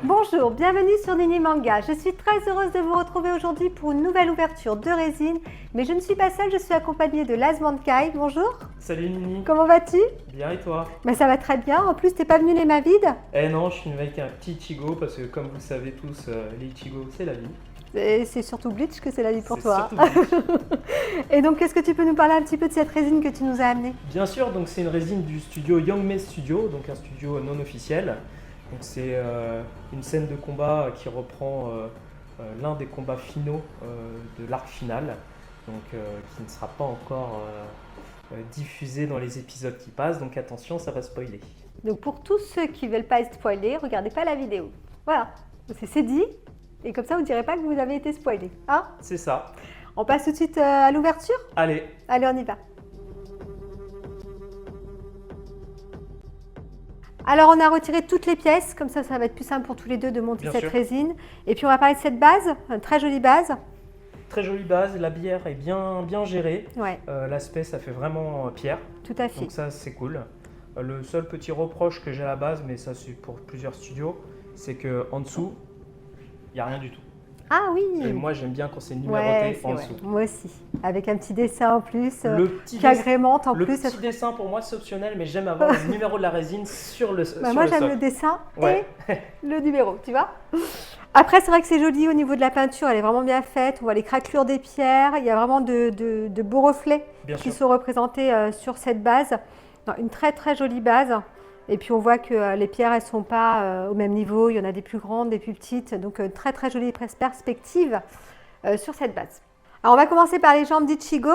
Bonjour, bienvenue sur Nini Manga. Je suis très heureuse de vous retrouver aujourd'hui pour une nouvelle ouverture de résine. Mais je ne suis pas seule, je suis accompagnée de Laz Mankai. Bonjour. Salut Nini. Comment vas-tu? Bien et toi? Ça va très bien. En plus, t'es pas venu les mains vides? Eh non, je suis venu avec un petit Ichigo parce que comme vous le savez tous, les Ichigo c'est la vie. Et c'est surtout Bleach que c'est la vie pour C'est toi. surtout Bleach. Et donc, qu'est-ce que tu peux nous parler un petit peu de cette résine que tu nous as amenée? Bien sûr, donc c'est une résine du studio Youngmei Studio, donc un studio non officiel. Donc c'est une scène de combat qui reprend l'un des combats finaux de l'arc final, donc qui ne sera pas encore diffusé dans les épisodes qui passent, donc attention, ça va spoiler. Donc, pour tous ceux qui ne veulent pas être spoilés, regardez pas la vidéo. Voilà, c'est dit. Et comme ça, vous ne direz pas que vous avez été spoilé. Hein? C'est ça. On passe tout de suite à l'ouverture? Allez. Allez, on y va. Alors, on a retiré toutes les pièces, comme ça va être plus simple pour tous les deux de monter Bien cette sûr. résine. Et puis, on va parler de cette base, une très jolie base. Très jolie base, la bière est bien gérée. Ouais, L'aspect, ça fait vraiment pierre, tout à fait. donc ça c'est cool. Le seul petit reproche que j'ai à la base, mais ça c'est pour plusieurs studios, c'est qu'en dessous, il n'y a rien du tout. Ah oui. Et moi j'aime bien quand c'est Ouais, numéroté c'est en vrai. dessous. Moi aussi. Avec un petit dessin en plus, Le petit, qui agrémente en le plus. petit dessin pour moi c'est optionnel, mais j'aime avoir le numéro de la résine sur le, sur Moi, le j'aime socle. le dessin Ouais. et le numéro, tu vois. Après, c'est vrai que c'est joli au niveau de la peinture, elle est vraiment bien faite. On voit les craquelures des pierres, il y a vraiment de beaux reflets Bien qui sûr. sont représentés sur cette base. Non, une très très jolie base. Et puis on voit que les pierres, elles ne sont pas au même niveau. Il y en a des plus grandes, des plus petites. Donc très très jolie perspective sur cette base. Alors on va commencer par les jambes d'Ichigo.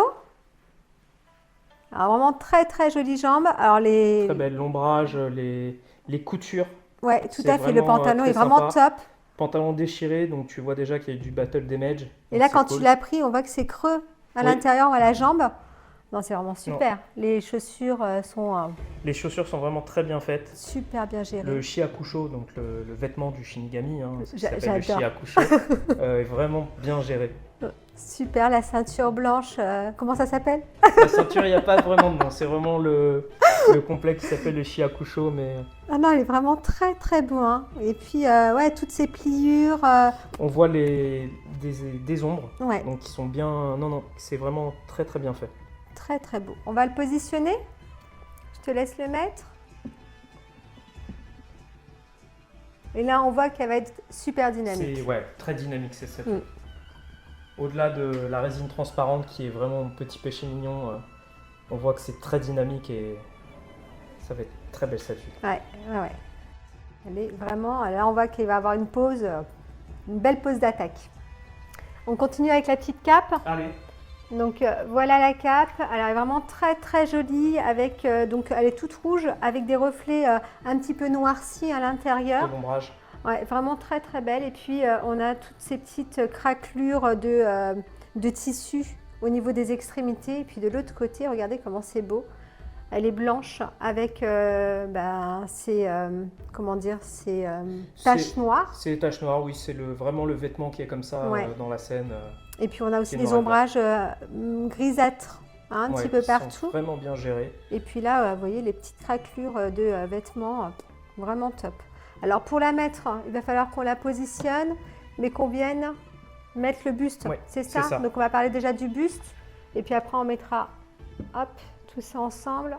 Alors vraiment très très jolies jambes. Alors les... Très belle, l'ombrage, les coutures. Ouais, tout C'est à fait. Le vraiment, pantalon très est vraiment sympa. top. Pantalon déchiré, donc tu vois déjà qu'il y a eu du battle damage. Et donc là, c'est quand cool. tu l'as pris, on voit que c'est creux à Oui. l'intérieur ou à la jambe. Non, c'est vraiment super. Les chaussures sont Les chaussures sont vraiment très bien faites. super bien gérées. Le shiakusho, donc le vêtement du Shinigami, hein, ce qui J'a- s'appelle le j'adore. shiakusho, est vraiment bien géré. Super, la ceinture blanche. Comment ça s'appelle? La ceinture, il n'y a pas vraiment de nom, c'est vraiment le complet qui s'appelle le shiakusho, mais Ah non, elle est vraiment très très beau. Hein. Et puis, ouais, toutes ces pliures. on voit des ombres, Ouais, donc qui sont bien... Non, c'est vraiment très très bien fait. très très beau. On va le positionner. Je te laisse le mettre. Et là, on voit qu'elle va être super dynamique. C'est ouais, très dynamique, c'est ça. Mm. Au-delà de la résine transparente qui est vraiment un petit péché mignon, on voit que c'est très dynamique et ça va être très belle statue. Ouais. Elle est vraiment. Là, on voit qu'il va avoir une pose, une belle pose d'attaque. On continue avec la petite cape. Allez, Donc voilà la cape. Elle est vraiment très très jolie. Avec donc elle est toute rouge avec des reflets un petit peu noircis à de l'intérieur. l'ombrage. Ouais, vraiment très très belle. Et puis on a toutes ces petites craquelures de tissu au niveau des extrémités. Et puis de l'autre côté, regardez comment c'est beau. Elle est blanche avec ces comment dire, ces taches C'est- noires. C'est les taches noires, oui, c'est vraiment le vêtement qui est comme ça Ouais. dans la scène. Et puis on a aussi C'est des noir et blanc. ombrages grisâtres, hein, un Ouais, petit peu qui sont partout. Vraiment bien gérés. Et puis là, vous voyez les petites craquelures de vêtements, vraiment top. Alors pour la mettre, il va falloir qu'on la positionne, mais qu'on vienne mettre le buste. Ouais, c'est c'est ça. Donc on va parler déjà du buste, et puis après on mettra, hop, tout ça ensemble.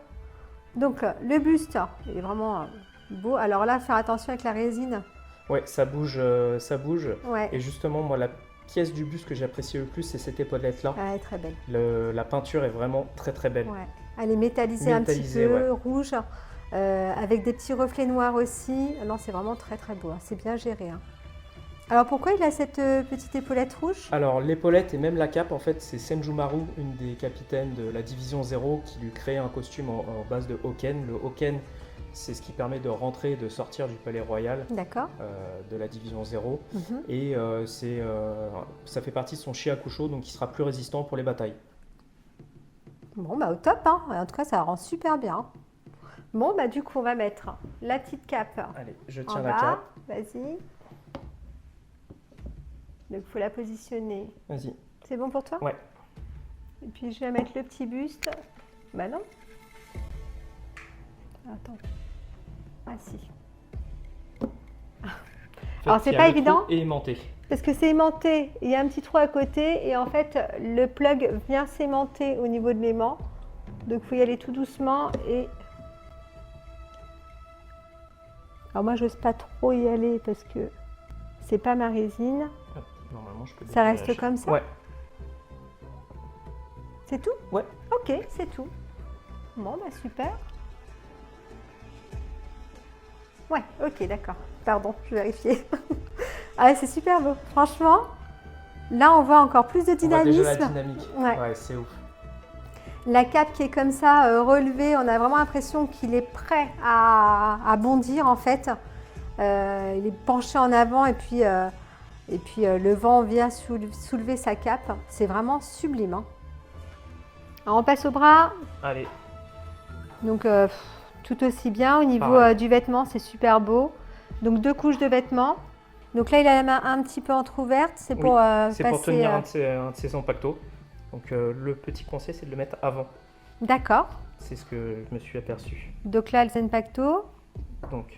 Donc le buste, il est vraiment beau. Alors là, faire attention avec la résine. Ouais, ça bouge, ça bouge. Ouais, Et justement, moi, la pièce du buste que j'apprécie le plus, c'est cette épaulette-là. elle est très belle. La peinture est vraiment très très belle. Ouais. Elle est métallisée un petit Métallisée, peu, rouge, avec des petits reflets noirs aussi. Non, c'est vraiment très très beau, hein. C'est bien géré. Hein. Alors pourquoi il a cette petite épaulette rouge? Alors l'épaulette et même la cape, en fait, c'est Senjumaru, une des capitaines de la division 0, qui lui crée un costume en base de Hoken. Le Hoken, c'est ce qui permet de rentrer et de sortir du palais royal D'accord. de la division 0. Mhm. Et ça fait partie de son shiakusho, donc il sera plus résistant pour les batailles. Bon, bah au top, hein. En tout cas, ça rend super bien. Bon, bah du coup, on va mettre la petite cape Allez, je en tiens la bas. cape. Vas-y. Donc, il faut la positionner. Vas-y. C'est bon pour toi? Ouais. Et puis, je vais mettre le petit buste. Bah non. Attends. Ah si. fait, Alors, c'est il y a pas le trou évident. et aimanté. Parce que c'est aimanté, il y a un petit trou à côté et en fait le plug vient s'aimanter au niveau de l'aimant. Donc il faut y aller tout doucement et... Alors moi j'ose pas trop y aller parce que c'est pas ma résine. Hop, normalement, je peux Ça décoller reste comme ça? Ouais. C'est tout? Ouais. Ok, c'est tout. Bon bah super. Ouais, ok, d'accord. Pardon, je vérifiais. Ah, c'est super beau. Franchement, là, on voit encore plus de On voit déjà la dynamisme. dynamique. Ouais. Ouais, c'est ouf. La cape qui est comme ça, relevée, on a vraiment l'impression qu'il est prêt à bondir, en fait. Il est penché en avant et puis le vent vient soulever sa cape. C'est vraiment sublime, hein. Alors, on passe au bras. Allez, Donc, tout aussi bien. Au niveau Pareil. du vêtement, c'est super beau. Donc, 2 couches de vêtements. Donc là, il a la main un petit peu entrouverte. C'est Oui, pour c'est passer... pour tenir un de ces empactos. Donc le petit conseil, c'est de le mettre avant. D'accord. C'est ce que je me suis aperçu. Donc là, le Zenpacto, Donc,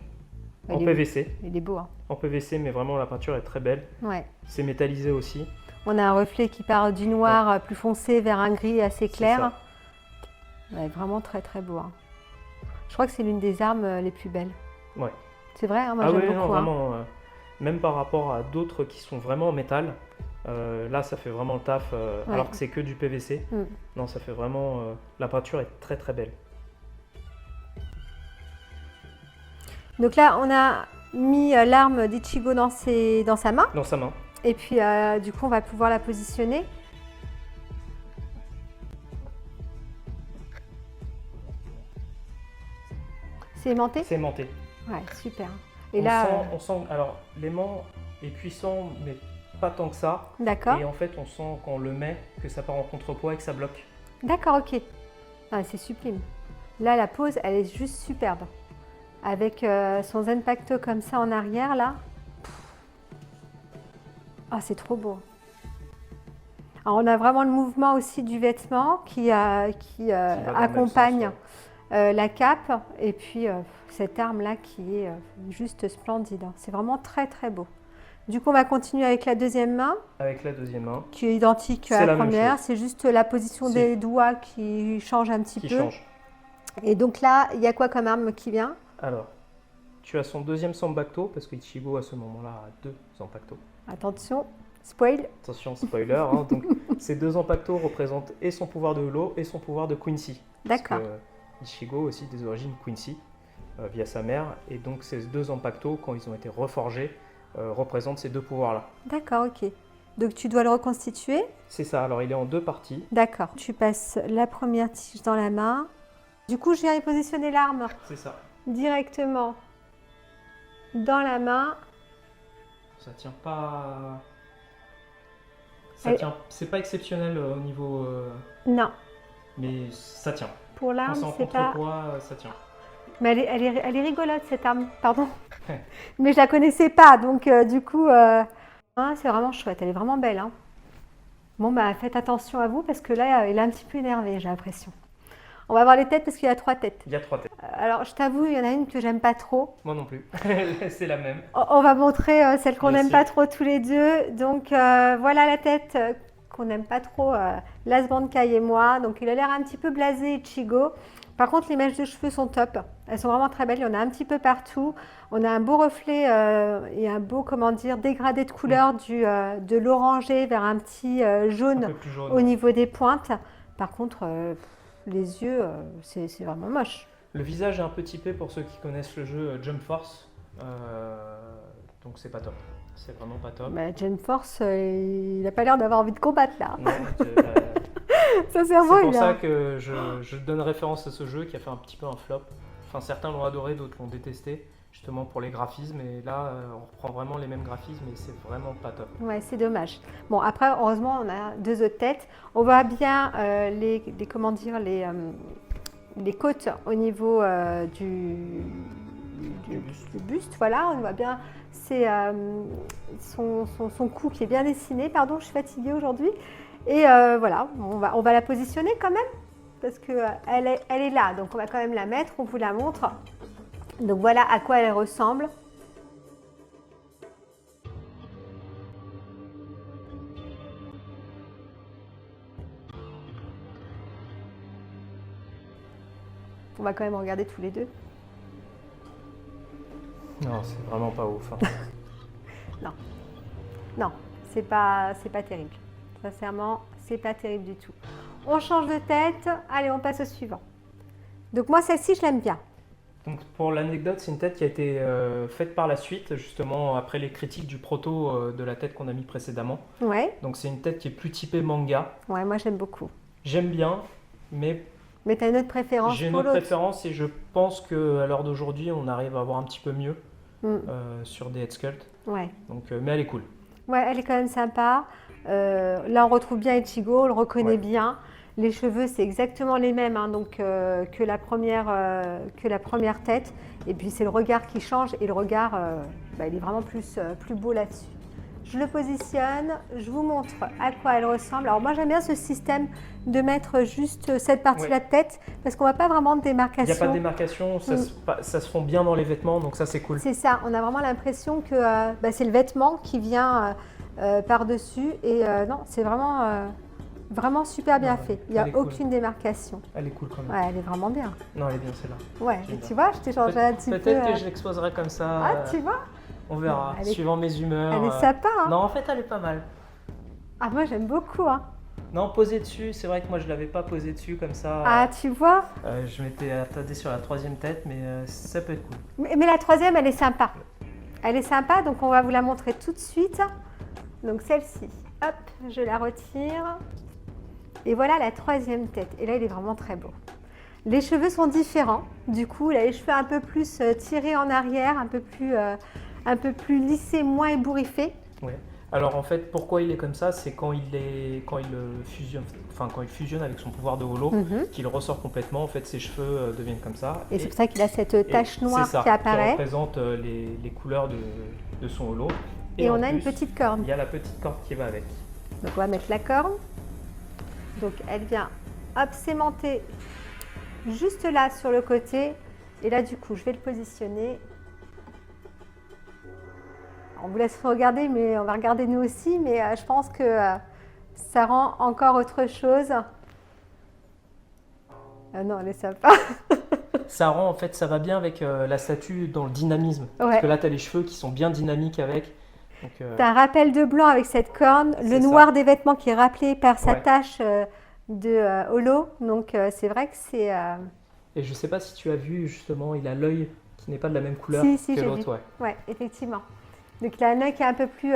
Il en est- PVC. il est beau, hein. En PVC, mais vraiment la peinture est très belle. Ouais. C'est métallisé aussi. On a un reflet qui part du noir plus foncé vers un gris assez clair. Ouais, vraiment très très beau, hein. Je crois que c'est l'une des armes les plus belles. Ouais. C'est vrai, hein, moi Ah j'aime oui, beaucoup, non, hein. vraiment. Même par rapport à d'autres qui sont vraiment en métal, là ça fait vraiment le taf, Ouais. alors que c'est que du PVC. Mm. Non, ça fait vraiment. La peinture est très très belle. Donc là, on a mis l'arme d'Ichigo dans sa main. Dans sa main. Et puis, du coup, on va pouvoir la positionner. C'est aimanté? C'est aimanté. Ouais, super. Et On sent, alors l'aimant est puissant, mais pas tant que ça. d'accord. Et en fait, on sent quand on le met que ça part en contrepoids et que ça bloque. D'accord, ok. Ah, c'est sublime. Là, la pose, elle est juste superbe. Avec son Zenpacto comme ça en arrière, là. Ah, c'est trop beau. Alors, on a vraiment le mouvement aussi du vêtement qui va dans le même accompagne sens, ouais. la cape. Et puis, cette arme-là qui est juste splendide, hein. C'est vraiment très, très beau. Du coup, on va continuer avec la deuxième main, Avec la deuxième main qui est identique C'est à la la même première. chose. C'est juste la position C'est- des doigts qui change un petit qui peu. change. Et donc là, il y a quoi comme arme qui vient? Alors, tu as son deuxième Zanpacto, parce que Ichigo à ce moment-là a 2 Zanpacto. Attention, spoil. Attention, spoiler. Hein, donc, ces 2 Zanpacto représentent et son pouvoir de Holo et son pouvoir de Quincy. D'accord. Parce que Ichigo aussi des origines Quincy via sa mère. Et donc ces 2 Zanpacto, quand ils ont été reforgés, représentent ces 2 pouvoirs-là. D'accord, ok. Donc tu dois le reconstituer. C'est ça. Alors il est en 2 parties. D'accord. Tu passes la première tige dans la main. Du coup, je viens y positionner l'arme C'est ça. directement dans la main. Ça tient pas. Ça Elle- tient. C'est pas exceptionnel au niveau. Non, Mais ça tient. pour Quand l'arme, c'est en c'est pas... contrepoids, ça tient. Mais elle est rigolote, cette arme, pardon. Mais je la connaissais pas, donc du coup, c'est vraiment chouette. Elle est vraiment belle, hein. Bon, bah faites attention à vous, parce que là, elle est un petit peu énervée, j'ai l'impression. On va voir les têtes, parce qu'il y a 3 têtes. Il y a 3 têtes. Alors, je t'avoue, il y en a une que j'aime pas trop. Moi non plus. C'est la même. On va montrer celle qu'on Bien n'aime sûr. pas trop tous les deux. Donc voilà la tête qu'on n'aime pas trop, Las Bankai et moi. Donc il a l'air un petit peu blasé, Ichigo. Par contre, les mèches de cheveux sont top. Elles sont vraiment très belles. Il y en a un petit peu partout. On a un beau reflet et un beau, comment dire, dégradé de couleur de l'orangé vers un petit Un jaune peu plus jaune. au niveau des pointes. Par contre, les yeux, c'est vraiment moche. Le visage est un peu typé pour ceux qui connaissent le jeu Jump Force. Donc c'est pas top. C'est vraiment pas top. Bah, Jane Force, il n'a pas l'air d'avoir envie de combattre là. Non, Ça c'est pour il ça a... que je donne référence à ce jeu qui a fait un petit peu un flop. Enfin, certains l'ont adoré, d'autres l'ont détesté, justement pour les graphismes. Et là, on reprend vraiment les mêmes graphismes et c'est vraiment pas top. Ouais, c'est dommage. Bon, après, heureusement, on a 2 autres têtes. On voit bien comment dire, les côtes au niveau du buste. Voilà, on voit bien son cou qui est bien dessiné. Pardon, je suis fatiguée aujourd'hui. Et voilà, on va la positionner quand même, parce qu'elle est là. Donc, on va quand même la mettre, on vous la montre. Donc, voilà à quoi elle ressemble. On va quand même regarder tous les deux. Non, c'est vraiment pas ouf. Hein. Non, c'est pas terrible. Sincèrement, c'est pas terrible du tout. On change de tête. Allez, on passe au suivant. Donc moi, celle-ci, je l'aime bien. Donc pour l'anecdote, c'est une tête qui a été faite par la suite, justement après les critiques du proto de la tête qu'on a mis précédemment. Ouais. Donc c'est une tête qui est plus typée manga. Ouais, moi j'aime beaucoup. J'aime bien, mais Mais tu as une autre préférence j'ai une pour autre l'autre. préférence et je pense qu'à l'heure d'aujourd'hui, on arrive à avoir un petit peu mieux Mm. sur des head sculpts. Ouais. Donc, mais elle est cool. Ouais, elle est quand même sympa. Là, on retrouve bien Ichigo, on le reconnaît Ouais. bien. Les cheveux, c'est exactement les mêmes hein, donc, que la première tête. Et puis, c'est le regard qui change. Et le regard, il est vraiment plus beau là-dessus. Je le positionne, je vous montre à quoi elle ressemble. Alors, moi, j'aime bien ce système de mettre juste cette partie-là de tête parce qu'on ne voit pas vraiment de Il n'y démarcation. a pas de démarcation, ça se fond bien dans les vêtements, donc ça c'est cool. C'est ça, on a vraiment l'impression que c'est le vêtement qui vient par-dessus. Et non, c'est vraiment super bien fait. Il n'y a elle est cool. aucune démarcation. Elle est cool quand même. Ouais, elle est vraiment bien. Non, elle est bien celle-là. Ouais, J'aime tu vois, je t'ai changé un petit peu. Peut-être que je l'exposerai comme ça. Ah, tu vois, On verra, Elle est- suivant mes humeurs. elle est sympa. Hein. Non, en fait, elle est pas mal. Ah, moi, j'aime beaucoup. Hein. Non, poser dessus, c'est vrai que moi je l'avais pas posé dessus comme ça. Ah, tu vois. Je m'étais attardé sur la troisième tête, mais ça peut être cool. Mais la troisième, elle est sympa. Elle est sympa, donc on va vous la montrer tout de suite. Donc celle-ci, hop, je la retire. Et voilà la troisième tête. Et là, il est vraiment très beau. Les cheveux sont différents. Du coup, il a les cheveux un peu plus tirés en arrière, un peu plus lissés, moins ébouriffés. Ouais. Alors en fait, pourquoi il est comme ça, c'est quand il fusionne avec son pouvoir de holo, qu'il ressort complètement. En fait, ses cheveux deviennent comme ça. Et c'est pour ça qu'il a cette tache noire c'est ça, qui apparaît. qui représente les couleurs de son holo. Et en on a une plus, petite corne. Il y a la petite corde qui va avec. Donc on va mettre la corne. Donc elle vient hop s'aimanter juste là sur le côté. Et là du coup je vais le positionner. On vous laisse regarder, mais on va regarder nous aussi. Mais je pense que ça rend encore autre chose. Non, elle est sympa. Ça rend, en fait, ça va bien avec la statue dans le dynamisme. Ouais. Parce que là, tu as les cheveux qui sont bien dynamiques avec. Tu as un rappel de blanc avec cette corne, le C'est noir ça. des vêtements qui est rappelé par sa Ouais. tache de holo. Donc c'est vrai que c'est... Et je sais pas si tu as vu, justement, il a l'œil qui n'est pas de la même couleur Si, que j'ai l'autre. vu. Ouais. Ouais, effectivement. Donc il a un œil qui est un peu plus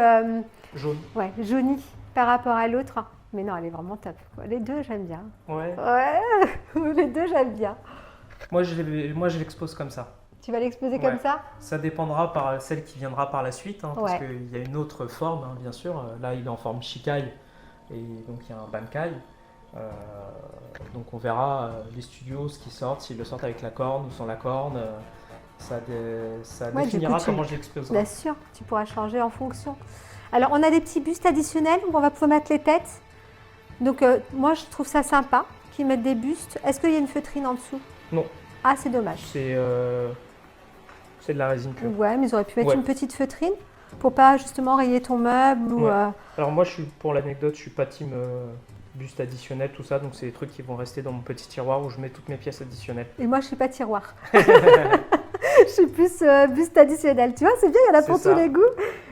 Jaune. jauni par rapport à l'autre. Mais non, elle est vraiment top. Les deux, j'aime bien. Ouais. Ouais, les deux, j'aime bien. Moi, je l'expose comme ça. Tu vas l'exposer Ouais. comme ça? Ça dépendra par celle qui viendra par la suite, hein, parce Ouais. qu'il y a une autre forme, hein, bien sûr. Là, il est en forme Shikai, et donc il y a un Bankai. Donc on verra les studios, ce qu'ils sortent, s'ils le sortent avec la corne ou sans la corne. Ça Ouais, définira du coup, comment je l'exposerai. Bien sûr, tu pourras changer en fonction. Alors, on a des petits bustes additionnels où on va pouvoir mettre les têtes. Donc, moi, je trouve ça sympa qu'ils mettent des bustes. Est-ce qu'il y a une feutrine en dessous? Non. Ah, c'est dommage. C'est de la résine pure. Ouais, mais ils auraient pu mettre Ouais. une petite feutrine pour pas justement rayer ton meuble ou... Ouais. Alors moi, pour l'anecdote, je suis pas team buste additionnel, tout ça. Donc c'est des trucs qui vont rester dans mon petit tiroir où je mets toutes mes pièces additionnelles. Et moi, je suis pas tiroir. Je suis plus buste additionnel. Tu vois, c'est bien, il y en a C'est pour ça. tous les goûts.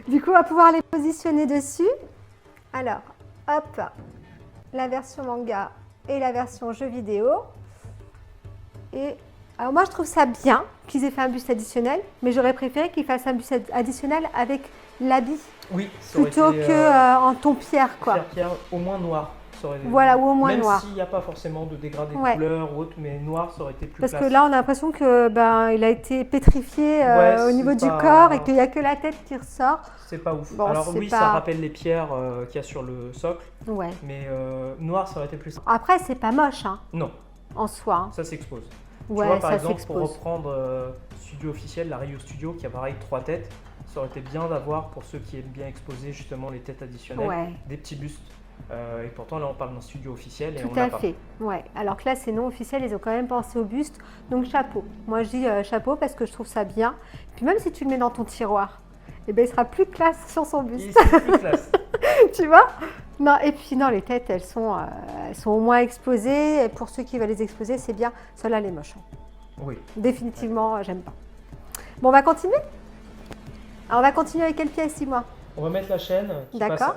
Du coup, on va pouvoir les positionner dessus. Alors, hop, la version manga et la version jeu vidéo. Et alors moi, je trouve ça bien qu'ils aient fait un buste additionnel, mais j'aurais préféré qu'ils fassent un buste additionnel avec l'habit Oui, ça aurait plutôt été, que en ton pierre, quoi. pierre, au moins noir. Ça aurait- Voilà, ou au moins Même noir. s'il n'y a pas forcément de dégradé de Ouais. couleur ou autre, mais noir, ça aurait été plus Parce que classe. là, on a l'impression que il a été pétrifié Ouais, au niveau c'est du pas- corps et qu'il n'y a que la tête qui ressort. C'est pas ouf. Bon, Alors c'est oui, pas- ça rappelle les pierres qu'il y a sur le socle, Ouais. mais noir, ça aurait été plus simple. Après, c'est pas moche hein, Non, en soi. Hein. ça s'expose. Ouais, tu vois, par ça exemple, pour s'expose. reprendre Studio officiel, la Ryu Studio, qui a pareil 3 têtes, ça aurait été bien d'avoir, pour ceux qui aiment bien exposer justement les têtes additionnelles, Ouais, des petits bustes. Et pourtant, là, on parle d'un studio officiel et on tout n'a à pas. fait. Ouais. Alors que là, c'est non officiel, ils ont quand même pensé au buste. Donc, chapeau. Moi, je dis chapeau parce que je trouve ça bien. Puis même si tu le mets dans ton tiroir, eh ben, il sera plus classe sur son Et buste. c'est plus classe. Tu vois? Non, et puis non, les têtes, elles sont au moins exposées. Et pour ceux qui veulent les exposer, c'est bien. Celle-là, elle est moche. Hein. Oui. Définitivement, j'aime pas. Bon, on va continuer. Alors, on va continuer avec quelle pièce, dis-moi? On va mettre la chaîne. D'accord.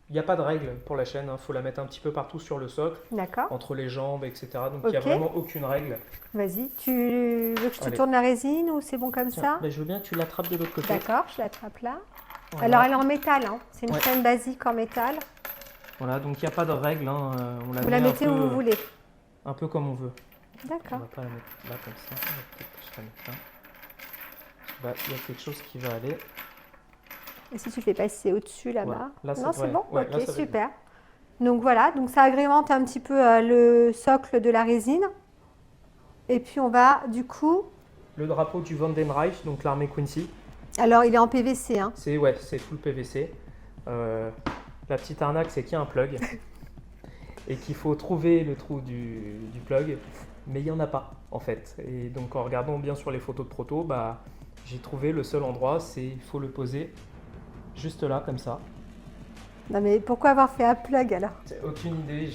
Il n'y a pas de règle pour la chaîne, il faut la mettre un petit peu partout sur le socle, D'accord. entre les jambes, etc. Donc il n'y a Ok. vraiment aucune règle. Vas-y. Tu veux que je te Allez. tourne la résine ou c'est bon comme Tiens, ça? ben, je veux bien que tu l'attrapes de l'autre côté. D'accord, je l'attrape là. Voilà. Alors, elle est en métal, hein. C'est une Ouais. chaîne basique en métal. Voilà, donc il n'y a pas de règle, hein, on la Vous met la mettez un où peu, vous voulez. un peu comme on veut. On D'accord. va pas la mettre là comme ça, on va peut-être plus la mettre là. Bah, il y a quelque chose qui va aller. Et si tu fais passer au-dessus là-bas? Voilà. Là, ça Non, c'est devrait- bon? ouais, Ok, là, ça va être super. Donc voilà, donc ça agrémente un petit peu le socle de la résine. Et puis on va du coup, Le drapeau du Vandenreich, donc l'armée Quincy, alors il est en PVC, hein. c'est full PVC. La petite arnaque, c'est qu'il y a un plug et qu'il faut trouver le trou du plug, mais il n'y en a pas en fait. Et donc en regardant bien sur les photos de proto, bah, j'ai trouvé le seul endroit, c'est il faut le poser juste là comme ça. Non mais pourquoi avoir fait un plug alors? C'est aucune idée.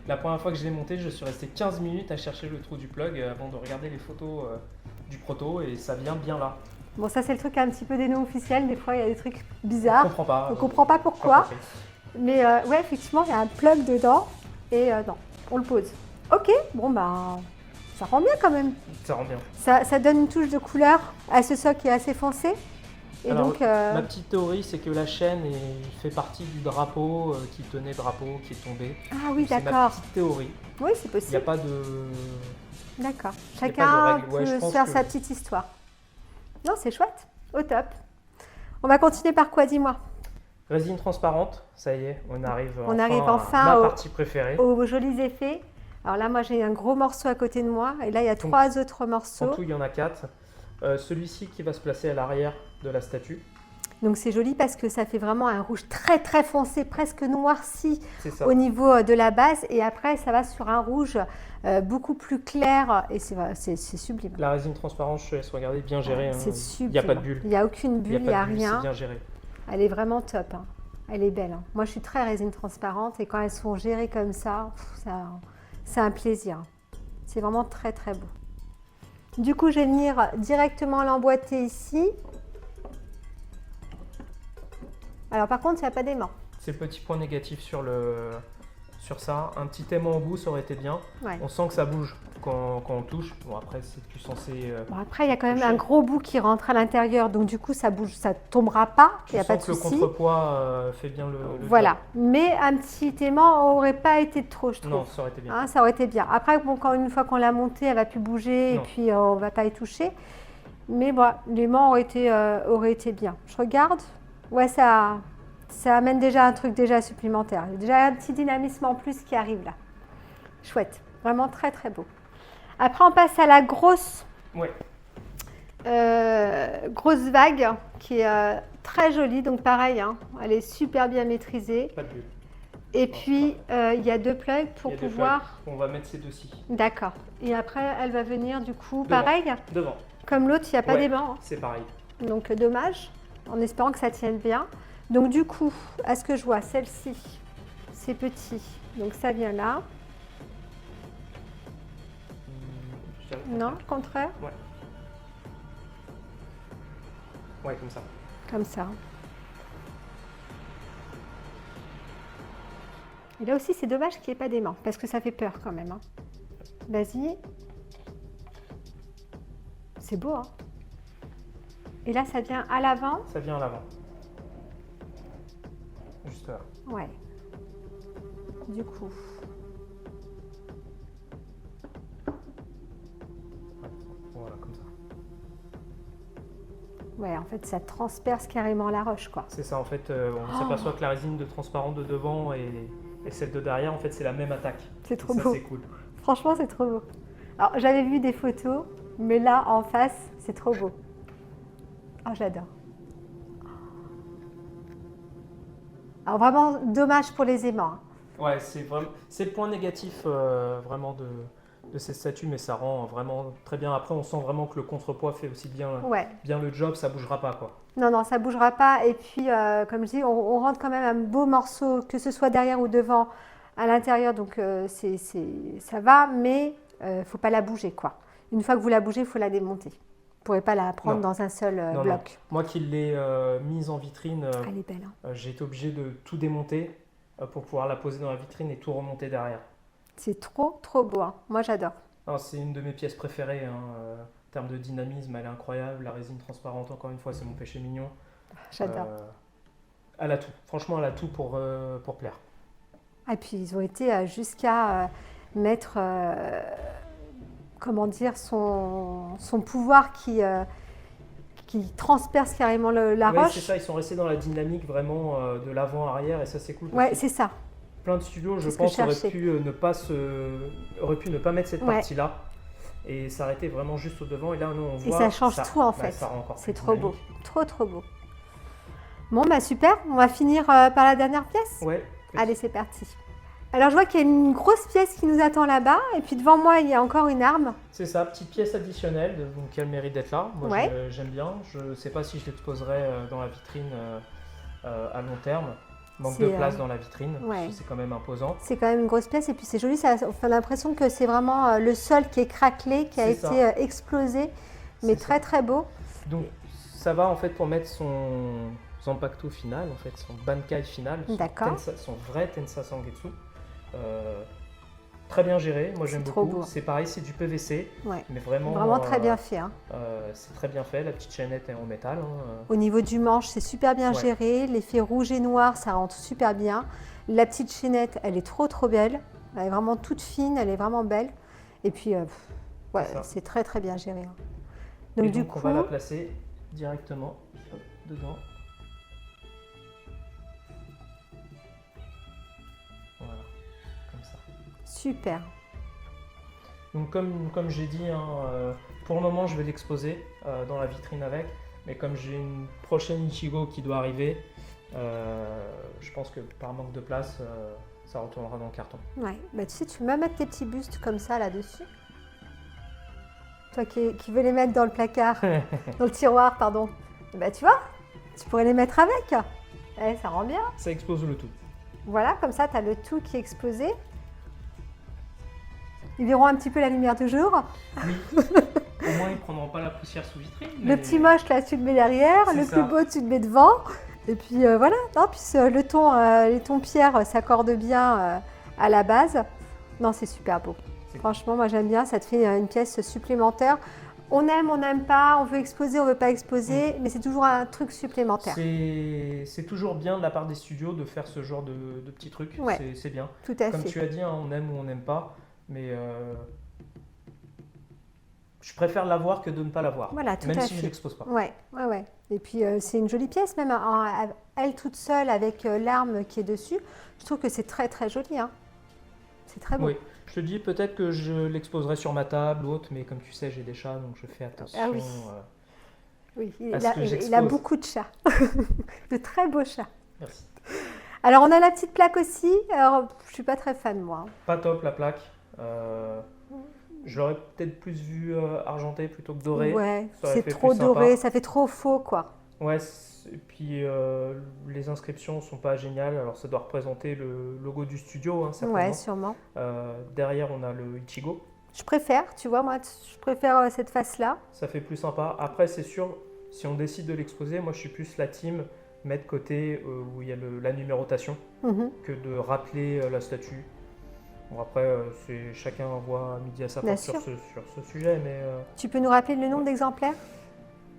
La première fois que je l'ai monté, je suis resté 15 minutes à chercher le trou du plug avant de regarder les photos du proto et ça vient bien là. Bon, ça c'est le truc un petit peu des noms officiels, des fois il y a des trucs On bizarres. comprend pas. On comprend pas pourquoi. Mais ouais, effectivement, il y a un plug dedans et non, on le pose. Ok, bon ben, ça rend bien quand même. Ça rend bien. Ça donne une touche de couleur à ce socle qui est assez foncé. Et Alors, donc, ma petite théorie, c'est que la chaîne fait partie du drapeau qui tenait drapeau, qui est tombé. ah oui, C'est ma d'accord. petite théorie. Oui, c'est Il n'y a possible. pas de. D'accord. pas de Chacun règle. Ouais, je peut pense se faire que- sa petite histoire. Non, c'est chouette. Au top. On va continuer par quoi, dis-moi? Résine transparente, ça y est, on arrive enfin à ma au- partie préférée. Aux jolis effets. Alors là, moi, j'ai un gros morceau à côté de moi. Et là, il y a Donc, 3 autres En morceaux. tout, il y en a 4. Celui-ci qui va se placer à l'arrière de la statue, Donc, c'est joli parce que ça fait vraiment un rouge très, très foncé, presque noirci c'est ça. au niveau de la base. Et après, ça va sur un rouge beaucoup plus clair. Et c'est sublime. La résine transparente, je te laisse regarder, bien gérée. C'est hein. sublime. Il n'y a pas de bulle. Il n'y a aucune bulle, il n'y a pas de bulle, rien. C'est bien géré. Elle est vraiment top, hein. Elle est belle, hein. Moi, je suis très résine transparente et quand elles sont gérées comme ça, c'est un plaisir. C'est vraiment très, très beau. Du coup, je vais venir directement l'emboîter ici. Alors, par contre, il n'y a pas d'aimant. C'est le petit point négatif sur ça. Un petit aimant au bout, ça aurait été bien. Ouais. On sent que ça bouge quand on touche. Bon, après, c'est plus censé. Bon, après, il y a quand même toucher. un gros bout qui rentre à l'intérieur, donc du coup, ça bouge, ça tombera pas, il n'y a Tu pas sens de que le souci. contrepoids fait bien le Voilà. Mais un petit aimant n'aurait pas été de trop, je job. trouve. Non, ça aurait été bien. Hein, ça aurait été bien. Après, bon, une fois qu'on l'a montée, elle va plus bouger et Non. puis on va pas y toucher. Mais voilà, l'aimant aurait été bien. Je regarde. Ouais, ça amène déjà un truc déjà supplémentaire. Il y a déjà un petit dynamisme en plus qui arrive là. Chouette. Vraiment très très beau. Après, on passe à la grosse Ouais. grosse vague qui est très jolie. Donc pareil, hein, elle est super bien maîtrisée. Pas de bulle. Et puis, il y a 2 plugs pour Il y a deux pouvoir... plugs. On va mettre ces deux-ci. D'accord. Et après, elle va venir du coup, Devant. pareil, Devant. comme l'autre, il n'y a pas Ouais. d'aimant. Hein. C'est pareil. Donc dommage, en espérant que ça tienne bien. Donc du coup, à ce que je vois, celle-ci, c'est petit. Donc ça vient là. Je dirais Non, le contraire, Ouais, comme ça. comme ça. Et là aussi, c'est dommage qu'il n'y ait pas d'aimant, parce que ça fait peur quand même. Hein. Vas-y. C'est beau, hein. Et là, ça vient à l'avant. Ça vient à l'avant. Juste là. Ouais. Du coup. Voilà, comme ça. Ouais, en fait, ça transperce carrément la roche, quoi. C'est ça, en fait, on s'aperçoit que la résine de transparent de devant et celle de derrière, en fait, c'est la même attaque. C'est Et trop ça, beau. c'est cool. Franchement, c'est trop beau. Alors, j'avais vu des photos, mais là, en face, c'est trop beau. Oh, j'adore. Alors, vraiment, dommage pour les aimants. Hein. Ouais, c'est le point négatif vraiment de ces statues, mais ça rend vraiment très bien. Après, on sent vraiment que le contrepoids fait aussi bien Ouais. le job, ça bougera pas, quoi. Non, non, ça bougera pas. Et puis, comme je dis, on rentre quand même un beau morceau, que ce soit derrière ou devant, à l'intérieur. Donc, ça va, mais faut pas la bouger, quoi. Une fois que vous la bougez, il faut la démonter. Vous ne pourrez pas la prendre Non. dans un seul Non, bloc. Moi qui l'ai mise en vitrine, Elle est belle. Hein. j'ai été obligé de tout démonter pour pouvoir la poser dans la vitrine et tout remonter derrière. C'est trop, trop beau. Hein. Moi, j'adore. C'est une de mes pièces préférées. En termes de dynamisme, elle est incroyable. La résine transparente, encore une fois, c'est mon péché mignon. J'adore. Elle a tout. Franchement, elle a tout pour plaire. Et puis, ils ont été jusqu'à mettre, comment dire, son pouvoir qui transperce carrément la Ouais, roche. c'est ça, ils sont restés dans la dynamique vraiment de l'avant-arrière et ça, c'est cool. Ouais, c'est ça. Plein de studios, je C'est ce que je pense, auraient cherchais. pu ne pas mettre cette Ouais. partie-là et s'arrêter vraiment juste au devant. Et là, nous, on Et voit. ça change tout en fait. Ça rend encore C'est plus trop beau. dynamique. Trop, trop beau. Bon, bah super. On va finir par la dernière pièce. Ouais. Allez, c'est parti. Alors, je vois qu'il y a une grosse pièce qui nous attend là-bas. Et puis, devant moi, il y a encore une arme. C'est ça, petite pièce additionnelle, donc qui a le mérite d'être là. Moi, Ouais. j'aime bien. Je ne sais pas si je l'exposerai dans la vitrine à long terme. Manque de C'est, place dans la vitrine, ouais. parce que c'est quand même imposant. C'est quand même une grosse pièce. Et puis, c'est joli. On a l'impression que c'est vraiment le sol qui est craquelé, qui a C'est été explosé. Mais C'est très, ça. très beau. Donc, ça va en fait pour mettre son Zanpakuto final, en fait, son Bankai final, D'accord. son vrai Tensa Sangetsu. Très bien géré, moi j'aime C'est trop beaucoup. beau. C'est pareil, c'est du PVC, Ouais. mais vraiment, Vraiment très bien fait. Hein. c'est très bien fait. La petite chaînette est en métal. Au niveau du manche, c'est super bien Ouais. géré. L'effet rouge et noir, ça rentre super bien. La petite chaînette, elle est trop trop belle. Elle est vraiment toute fine, elle est vraiment belle. Et puis, ouais, C'est ça. c'est très très bien géré. Hein. Et Donc, du donc coup, on va la placer directement dedans. Voilà, comme ça. super. Donc comme j'ai dit, pour le moment je vais l'exposer dans la vitrine avec, mais comme j'ai une prochaine Ichigo qui doit arriver, je pense que par manque de place, ça retournera dans le carton. Ouais. Bah, tu sais, tu peux même mettre tes petits bustes comme ça là-dessus. Toi qui veux les mettre dans le placard, dans le tiroir, pardon. Bah, tu vois, tu pourrais les mettre avec. Ça rend bien. Ça expose le tout. Voilà, comme ça, tu as le tout qui est exposé. Ils verront un petit peu la lumière du jour. Oui. Au moins ils prendront pas la poussière sous vitrine. Le petit moche, là, tu le mets derrière. C'est Le ça. plus beau, tu le mets devant. Et puis voilà. Non, puis les tons pierre s'accordent bien à la base. Non, c'est super beau. C'est- Franchement, moi, j'aime bien. Ça te fait une pièce supplémentaire. On n'aime pas. On veut exposer, on veut pas exposer. Mais c'est toujours un truc supplémentaire. C'est toujours bien de la part des studios de faire ce genre de petits trucs. Ouais. C'est bien. Tout à Comme fait. tu as dit, hein, on aime ou on n'aime pas, mais je préfère l'avoir que de ne pas l'avoir, Voilà, tout même à si je fait. l'expose pas. Ouais. Et puis c'est une jolie pièce, même elle toute seule avec l'arme qui est dessus. Je trouve que c'est très très joli. Hein. C'est très beau. Oui, je te dis peut-être que je l'exposerai sur ma table ou autre, mais comme tu sais, j'ai des chats, donc je fais attention. Ah oui. Oui, à ce que il a j'expose. beaucoup de chats. De très beaux chats. Merci. Alors on a la petite plaque aussi. Alors je suis pas très fan moi. Pas top la plaque. Je l'aurais peut-être plus vu argenté plutôt que doré. Ouais, ça aurait c'est fait trop plus doré, sympa. ça fait trop faux quoi. Ouais, et puis les inscriptions sont pas géniales. Alors ça doit représenter le logo du studio, hein, certainement. Ouais, sûrement. Derrière, on a le Ichigo. Je préfère, tu vois, moi je préfère cette face-là. Ça fait plus sympa. Après, c'est sûr, si on décide de l'exposer, moi je suis plus la team mettre côté où il y a la numérotation Mhm. que de rappeler la statue. Bon, après, chacun voit midi à sa Bien porte sur sûr. ce sujet, mais Tu peux nous rappeler le nombre d'exemplaires?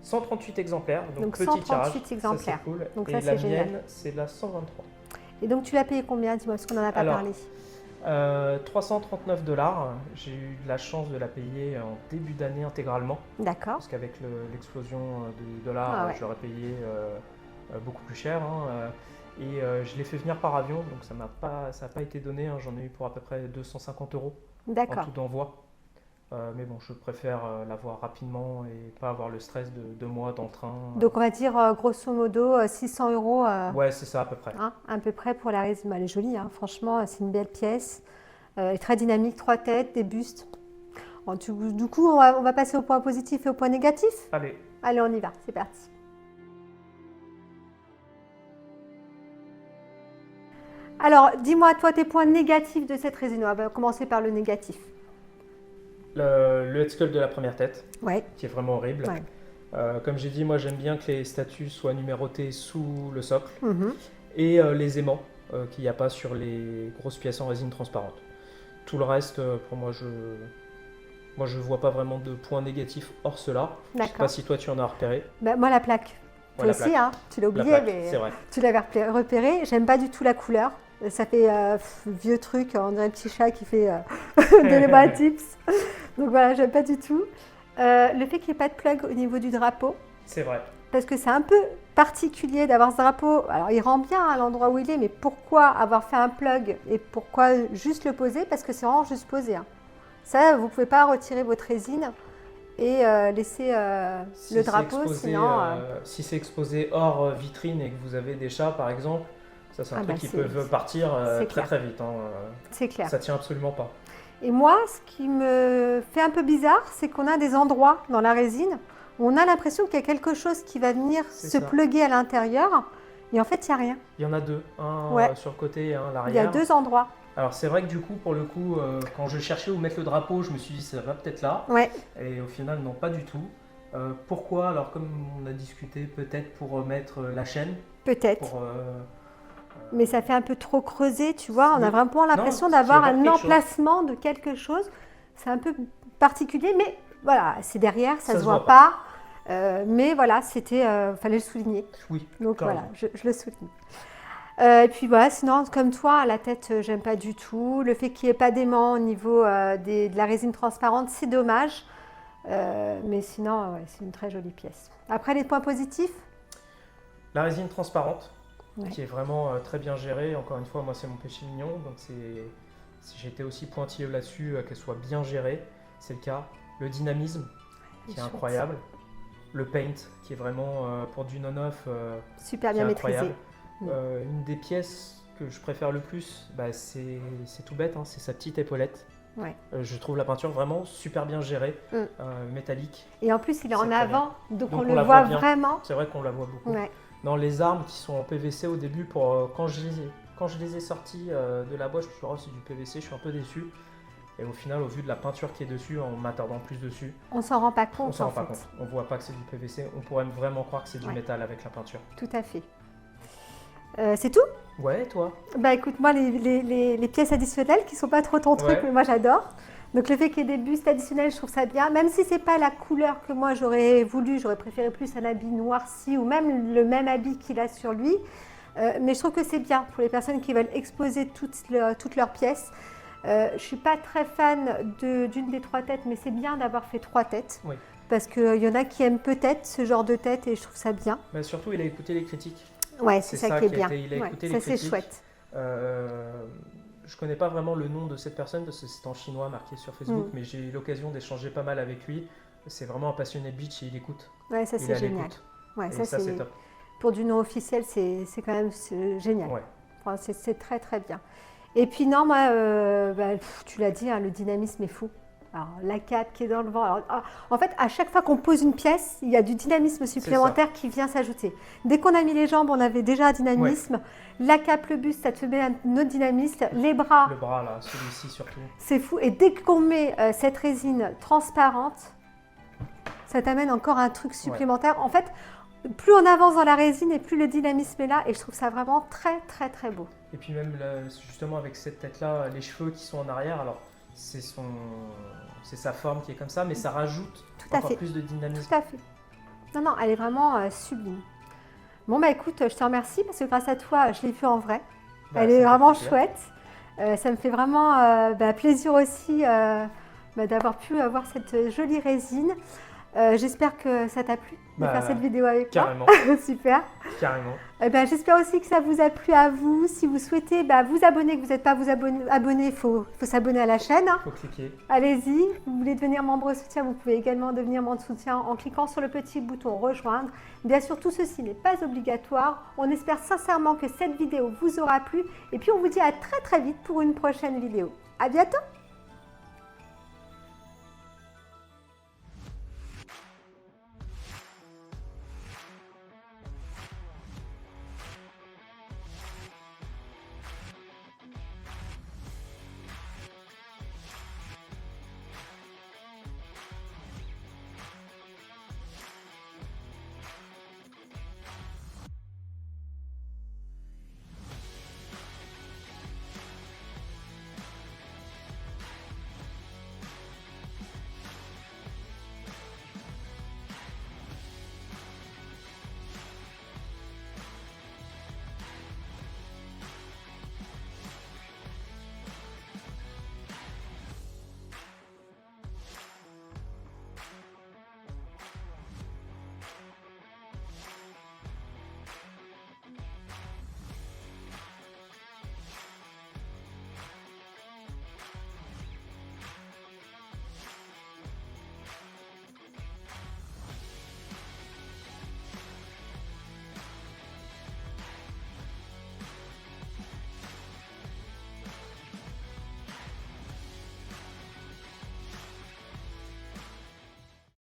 138 exemplaires, donc, Donc petit 138 tirage. exemplaires. Ça, c'est cool. Donc Et ça, la c'est génial. mienne, c'est la 123. Et donc tu l'as payé combien? Dis-moi, parce qu'on n'en a pas Alors, parlé. $339. J'ai eu de la chance de la payer en début d'année intégralement, D'accord. parce qu'avec l'explosion du dollar, Ah ouais. je l'aurais payé beaucoup plus cher. Et je l'ai fait venir par avion, donc ça n'a pas été donné. Hein. J'en ai eu pour à peu près 250 € en D'accord. tout d'envoi. Mais bon, je préfère l'avoir rapidement et pas avoir le stress de 2 mois dans le train. Donc on va dire grosso modo 600 euros Ouais, c'est ça à peu près. hein, à peu près pour la résine. Elle est jolie, hein. Franchement, c'est une belle pièce. Elle est très dynamique, 3 têtes, des bustes. Bon, du coup, on va passer au point positif et au point négatif. Allez, Allez, on y va, c'est parti. Alors, dis-moi, toi, tes points négatifs de cette résine. On va commencer par le négatif. le head sculpt de la première tête, Ouais. qui est vraiment horrible. Ouais. Comme j'ai dit, moi j'aime bien que les statues soient numérotées sous le socle. Mhm. Et les aimants qu'il n'y a pas sur les grosses pièces en résine transparente. Tout le reste, pour moi, je vois pas vraiment de points négatifs hors cela. Je sais D'accord. pas si toi tu en as repéré. Bah, moi, la plaque. Ouais, Toi la aussi, plaque. hein, tu l'as La oublié, plaque, mais c'est vrai. tu l'avais repéré. J'aime pas du tout la couleur. Ça fait vieux truc, on dirait un petit chat qui fait des bras tips. Donc voilà, j'aime pas du tout. Le fait qu'il n'y ait pas de plug au niveau du drapeau, C'est vrai. parce que c'est un peu particulier d'avoir ce drapeau. Alors il rend bien à l'endroit où il est, mais pourquoi avoir fait un plug et pourquoi juste le poser? Parce que c'est vraiment juste posé. Hein. Ça, vous ne pouvez pas retirer votre résine et laisser Si le c'est drapeau, exposé, sinon... si c'est exposé hors vitrine et que vous avez des chats par exemple, ça c'est un Ah truc bah, qui c'est- peut partir c'est très clair. très vite. Hein. c'est clair. Ça tient absolument pas. Et moi, ce qui me fait un peu bizarre, c'est qu'on a des endroits dans la résine où on a l'impression qu'il y a quelque chose qui va venir C'est se ça. plugger à l'intérieur. Et en fait, il n'y a rien. Il y en a deux, un Ouais. sur le côté et un à Il y l'arrière. a 2 endroits. Alors c'est vrai que du coup, pour le coup, quand je cherchais où mettre le drapeau, je me suis dit ça va peut-être là. Ouais. Et au final, non, pas du tout. Pourquoi? Alors comme on a discuté, peut-être pour mettre la chaîne. Peut-être. Pour, Mais ça fait un peu trop creusé, tu vois. On a Oui. vraiment l'impression Non, d'avoir qu'il y a un quelque chose. emplacement de quelque chose. C'est un peu particulier, mais voilà, c'est derrière, ça se voit voit pas. Mais voilà, c'était, fallait le souligner. Oui, Donc carrément. voilà, je le souligne. Et puis voilà, sinon, comme toi, la tête, j'aime pas du tout. Le fait qu'il n'y ait pas d'aimant au niveau de la résine transparente, c'est dommage. Mais sinon, ouais, c'est une très jolie pièce. Après, les points positifs, La résine transparente, Ouais. qui est vraiment très bien gérée. Encore une fois, moi c'est mon péché mignon, donc si j'étais aussi pointilleux là-dessus, qu'elle soit bien gérée, c'est le cas. Le dynamisme, qui est chouette. incroyable. Le paint, qui est vraiment pour du non-off, Super qui bien est maîtrisé. incroyable. Mm. Une des pièces que je préfère le plus, bah, c'est tout bête, hein, c'est sa petite épaulette. Ouais. Je trouve la peinture vraiment super bien gérée, Mm. métallique. Et en plus, il est en C'est très avant, donc on on le la voit voit bien. vraiment. C'est vrai qu'on la voit beaucoup. Ouais. Dans les armes qui sont en PVC au début, quand je les ai sortis de la boîte, je me suis dit, oh, c'est du PVC, je suis un peu déçu. Et au final, au vu de la peinture qui est dessus, en m'attardant plus dessus, On s'en rend pas on compte s'en en rend pas fait. compte. On voit pas que c'est du PVC, on pourrait vraiment croire que c'est du Ouais. métal avec la peinture. Tout à fait. C'est tout? Ouais, toi? Bah écoute, moi, les pièces additionnelles qui sont pas trop ton truc, Ouais. mais moi j'adore. Donc le fait qu'il y ait des bustes additionnels, je trouve ça bien. Même si c'est pas la couleur que moi j'aurais voulu, j'aurais préféré plus un habit noirci ou même le même habit qu'il a sur lui. Mais je trouve que c'est bien pour les personnes qui veulent exposer toutes leurs pièces. Je suis pas très fan d'une des 3 têtes, mais c'est bien d'avoir fait 3 têtes. Oui. Parce qu'il y en a qui aiment peut-être ce genre de tête et je trouve ça bien. Bah, surtout, il a écouté les critiques. Ouais, C'est c'est ça ça qui est qui a bien. été- il a Ouais, écouté ça les c'est critiques. chouette. Je connais pas vraiment le nom de cette personne parce que c'est en chinois marqué sur Facebook, Mm. mais j'ai eu l'occasion d'échanger pas mal avec lui. C'est vraiment un passionné de beach et il écoute. Ouais, ça Il est c'est à génial. l'écoute. Ouais, Et ça ça, c'est c'est top. pour du non officiel, c'est quand même génial. Ouais. Enfin, c'est très très bien. Et puis non, moi, tu l'as dit, hein, le dynamisme est fou. Alors la cape qui est dans le vent. Alors, en fait, à chaque fois qu'on pose une pièce, il y a du dynamisme supplémentaire qui vient s'ajouter. Dès qu'on a mis les jambes, on avait déjà un dynamisme. La cape, le buste, ça te met un autre dynamisme. Les bras, Le bras là, celui-ci surtout. c'est fou. Et dès qu'on met cette résine transparente, ça t'amène encore un truc supplémentaire. En fait, plus on avance dans la résine et plus le dynamisme est là. Et je trouve ça vraiment très, très, très beau. Et puis même là, justement avec cette tête-là, les cheveux qui sont en arrière, alors c'est sa forme qui est comme ça, mais ça rajoute Tout à encore fait. plus de dynamisme. Tout à fait. Non, non, elle est vraiment sublime. Bon, bah écoute, je te remercie parce que grâce à toi, je l'ai vue en vrai. Bah, Elle ça est me fait vraiment plaisir. chouette. Ça me fait vraiment plaisir aussi d'avoir pu avoir cette jolie résine. J'espère que ça t'a plu de Bah, faire cette vidéo avec Carrément, moi. Super. carrément. J'espère aussi que ça vous a plu à vous. Si vous souhaitez vous abonner, que vous n'êtes pas abonné, il faut s'abonner à la chaîne. Faut cliquer. Allez-y, vous voulez devenir membre de soutien, vous pouvez également devenir membre de soutien en cliquant sur le petit bouton rejoindre. Bien sûr, tout ceci n'est pas obligatoire. On espère sincèrement que cette vidéo vous aura plu et puis on vous dit à très très vite pour une prochaine vidéo. À bientôt!